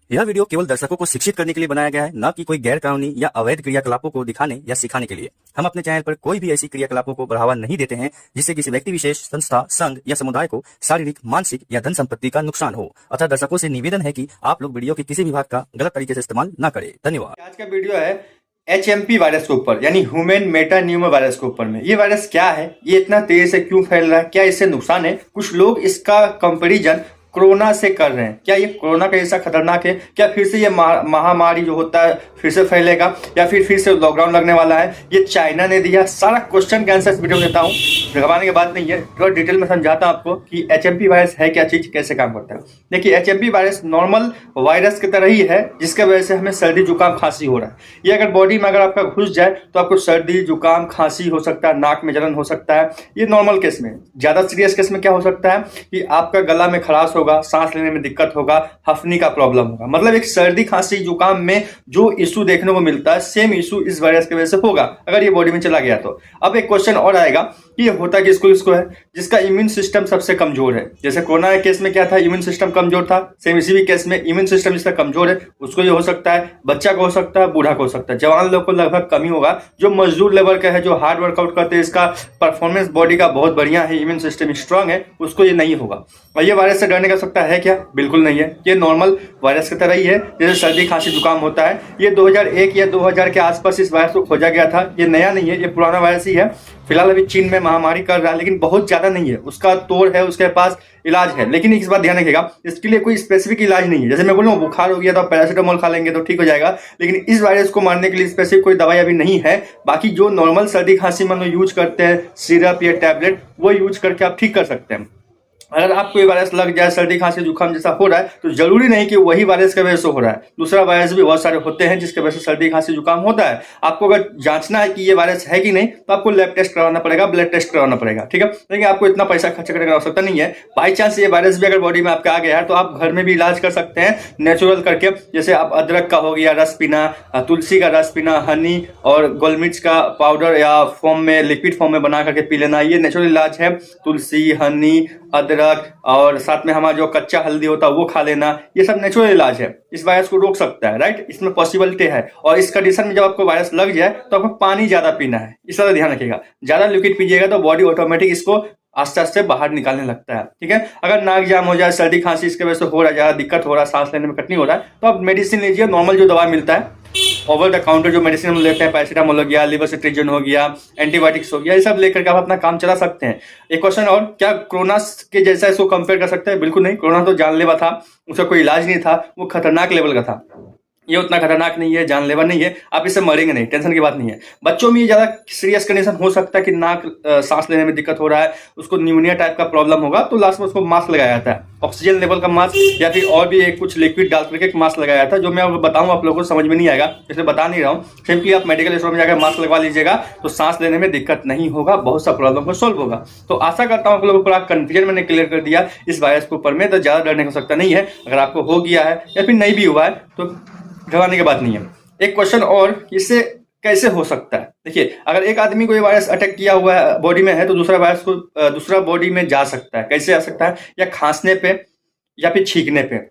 यह वीडियो केवल दर्शकों को शिक्षित करने के लिए बनाया गया है, न कि कोई गैर कानूनी या अवैध क्रियाकलापों को दिखाने या सिखाने के लिए। हम अपने चैनल पर कोई भी ऐसी क्रियाकलापों को बढ़ावा नहीं देते हैं जिससे किसी व्यक्ति विशेष, संस्था, संघ या समुदाय को शारीरिक, मानसिक या धन संपत्ति का नुकसान हो। अतः दर्शकों से निवेदन है कि आप लोग वीडियो के किसी भी भाग का गलत तरीके से इस्तेमाल न करें। धन्यवाद। आज का वीडियो है HMP वायरस के ऊपर, यानी ह्यूमन मेटान्यूमो वायरस के ऊपर में। ये वायरस क्या है, ये इतना तेजी से क्यों फैल रहा है, क्या इससे नुकसान है? कुछ लोग इसका कंपैरिजन कोरोना से कर रहे हैं। क्या ये कोरोना का जैसा खतरनाक है? क्या फिर से ये महामारी जो होता है फिर से फैलेगा, या फिर से लॉकडाउन लगने वाला है? ये चाइना ने दिया। सारा क्वेश्चन के आंसर इस वीडियो में देता हूँ। घबराने की बात नहीं है, थोड़ा डिटेल में समझाता हूँ आपको कि HMP वायरस है क्या चीज, कैसे काम करता है। देखिए, HMP वायरस नॉर्मल वायरस की तरह ही है, जिसके वजह से हमें सर्दी जुकाम खांसी हो रहा है। ये अगर बॉडी में अगर आपका घुस जाए तो आपको सर्दी जुकाम खांसी हो सकता है, नाक में जलन हो सकता है। ये नॉर्मल केस में। ज्यादा सीरियस केस में क्या हो सकता है कि आपका गला में खराश होगा, सांस लेने में दिक्कत होगा, हफनी का प्रॉब्लम होगा। मतलब एक सर्दी खांसी जुकाम में जो इशू देखने को मिलता है, सेम इशू इस वायरस की वजह से होगा अगर ये बॉडी में चला गया तो। अब एक क्वेश्चन और आएगा कि ये होता किसको है? जिसका इम्यून सिस्टम सबसे कमजोर है। जैसे कोरोना के केस में क्या था, इम्यून सिस्टम कमजोर था, सेम इसी भी केस में इम्यून सिस्टम जिसका कमजोर है उसको ये हो सकता है, बच्चा को हो सकता है, बूढ़ा को हो सकता है। जवान लोग को लगभग कम ही होगा। जो मजदूर लेवल का है, जो हार्ड वर्कआउट करते हैं, इसका परफॉर्मेंस बॉडी का बहुत बढ़िया है, इम्यून सिस्टम स्ट्रांग है, उसको ये नहीं होगा। और ये वायरस से डरने का सकता है क्या? बिल्कुल नहीं है। ये नॉर्मल वायरस की तरह ही है, जैसे सर्दी खांसी जुकाम होता है। ये 2001 या 2000 के आसपास इस वायरस को खोजा गया था। ये नया नहीं है, ये पुराना वायरस ही है। फिलहाल अभी चीन में महामारी कर रहा है, लेकिन बहुत ज्यादा नहीं है। उसका तोड़ है, उसके पास इलाज है। लेकिन इस बात ध्यान रखिएगा, इसके लिए कोई स्पेसिफिक इलाज नहीं है। जैसे मैं बोलूँ बुखार हो गया तो पैरासीटामोल खा लेंगे तो ठीक हो जाएगा, लेकिन इस वायरस को मारने के लिए स्पेसिफिक कोई दवाई अभी नहीं है। बाकी जो नॉर्मल सर्दी खांसी में लोग यूज करते हैं, सिरप या टैबलेट, वो यूज करके आप ठीक कर सकते हैं। अगर आपको ये वायरस लग जाए, सर्दी खांसी जुकाम जैसा हो रहा है, तो जरूरी नहीं कि वही वायरस की वजह से हो रहा है। दूसरा वायरस भी बहुत सारे होते हैं जिसके वजह से सर्दी खांसी जुकाम होता है। आपको अगर जांचना है कि ये वायरस है कि नहीं, तो आपको लैब टेस्ट करवाना पड़ेगा, ब्लड टेस्ट करवाना पड़ेगा, ठीक है। लेकिन आपको इतना पैसा खर्च करने की आवश्यकता नहीं है। बाई चांस ये वायरस भी अगर बॉडी में आपके आ गया है तो आप घर में भी इलाज कर सकते हैं नेचुरल करके। जैसे आप अदरक का हो गया रस पीना, तुलसी का रस पीना, हनी और गोल मिर्च का पाउडर या फॉर्म में, लिक्विड फॉर्म में बना करके पी लेना, ये नेचुरल इलाज है। तुलसी, हनी, अदरक और साथ में हमारा जो कच्चा हल्दी होता है वो खा लेना, ये सब नेचुरल इलाज है, इस वायरस को रोक सकता है, राइट। इसमें पॉसिबिलिटी है। और इस कंडीशन में जब आपको वायरस लग जाए तो आपको पानी ज्यादा पीना है, इस तरह ध्यान रखिएगा। ज्यादा लिक्विड पीजिएगा तो बॉडी ऑटोमेटिक इसको आस्ते आस्ते बाहर निकालने लगता है, ठीक है। अगर नाक जाम हो जाए, सर्दी खांसी इसके वजह से हो रहा है, ज्यादा दिक्कत हो रहा है, सांस लेने में कठिनाई हो रहा है, तो आप मेडिसिन लीजिए। नॉर्मल जो दवा मिलता है ओवर द काउंटर जो मेडिसिन हम लेते हैं, पैरासीटामोल हो गया, लिवोसिट्रिजिन हो गया, एंटीबायोटिक्स हो गया, ये सब लेकर के आप अपना काम चला सकते हैं। एक क्वेश्चन और, क्या कोरोना के जैसा इसको कंपेयर कर सकते हैं? बिल्कुल नहीं। कोरोना तो जानलेवा था, उसका कोई इलाज नहीं था, वो खतरनाक लेवल का था। ये उतना खतरनाक नहीं है, जानलेवा नहीं है, आप इससे मरेंगे नहीं, टेंशन की बात नहीं है। बच्चों में ये ज्यादा सीरियस कंडीशन हो सकता है कि नाक सांस लेने में दिक्कत हो रहा है, उसको न्यूमोनिया टाइप का प्रॉब्लम होगा, तो लास्ट में उसको मास्क लगाया जाता है, ऑक्सीजन लेवल का मास्क, या फिर और भी एक कुछ लिक्विड डाल करके एक मास्क लगाया जाता है, जो मैं बताऊँ आप लोगों को समझ में नहीं आएगा, इसलिए बता नहीं रहा हूँ। सिंपली आप मेडिकल स्टोर में जाकर मास्क लगवा लीजिएगा, तो सांस लेने में दिक्कत नहीं होगा, बहुत सा प्रॉब्लम को सोल्व होगा। तो आशा करता हूँ आप लोगों को पूरा कंफ्यूजन मैंने क्लियर कर दिया इस वायरस के ऊपर में। तो ज्यादा डरने की आवश्यकता नहीं है। अगर आपको हो गया है या फिर नहीं भी हुआ है तो घबराने की बात नहीं है। एक क्वेश्चन और, इससे कैसे हो सकता है? देखिए, अगर एक आदमी को ये वायरस अटैक किया हुआ है, बॉडी में है, तो दूसरा वायरस को दूसरा बॉडी में जा सकता है। कैसे आ सकता है? या खांसने पे, या फिर छींकने पे,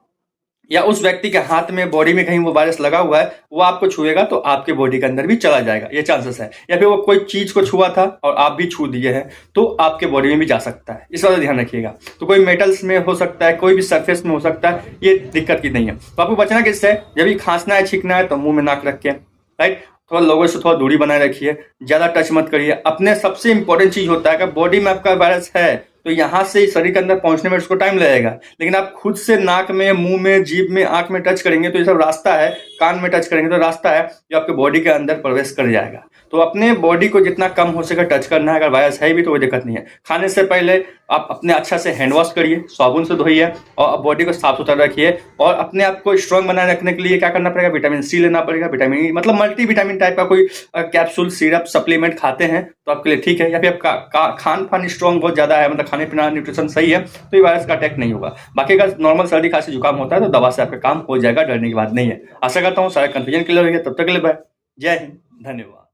या उस व्यक्ति के हाथ में, बॉडी में कहीं वो वायरस लगा हुआ है, वो आपको छुएगा तो आपके बॉडी के अंदर भी चला जाएगा, ये चांसेस है। या फिर वो कोई चीज को छुआ था और आप भी छू दिए हैं तो आपके बॉडी में भी जा सकता है, इस बात ध्यान रखिएगा। तो कोई मेटल्स में हो सकता है, कोई भी सरफेस में हो सकता है, ये दिक्कत की नहीं है। तो आपको बचना किससे? जब भी खांसना है, छींकना है, तो मुंह में नाक रख के, राइट, थोड़ा लोगों से थोड़ा दूरी बनाए रखिए, ज्यादा टच मत करिए। अपने सबसे इंपॉर्टेंट चीज होता है कि बॉडी में आपका वायरस है तो यहाँ से शरीर के अंदर पहुंचने में उसको टाइम लगेगा, लेकिन आप खुद से नाक में, मुंह में, जीभ में, आंख में टच करेंगे तो ये सब रास्ता है, कान में टच करेंगे तो रास्ता है जो आपके बॉडी के अंदर प्रवेश कर जाएगा। तो अपने बॉडी को जितना कम हो सके टच करना है। अगर वायरस है भी तो कोई दिक्कत नहीं है। खाने से पहले आप अपने अच्छा से हैंड वॉश करिए, साबुन से धोइए और बॉडी को साफ सुथरा रखिए। और अपने आप को स्ट्रांग बनाए रखने के लिए क्या करना पड़ेगा? विटामिन सी लेना पड़ेगा। विटामिन ई मतलब मल्टी विटामिन टाइप का कोई कैप्सूल, सिरप, सप्लीमेंट खाते हैं तो आपके लिए ठीक है। या फिर आपका खान पान स्ट्रांग बहुत ज्यादा है, मतलब खाने पीना न्यूट्रिशन सही है, तो ये वायरस का अटैक नहीं होगा। बाकी अगर नॉर्मल सर्दी खांसी जुकाम होता है तो दवा से आपका काम हो जाएगा, डरने की बात नहीं है। आशा करता हूँ सारा कंफ्यूजन क्लियर हो गया। तब तक के लिए बाय, जय हिंद, धन्यवाद।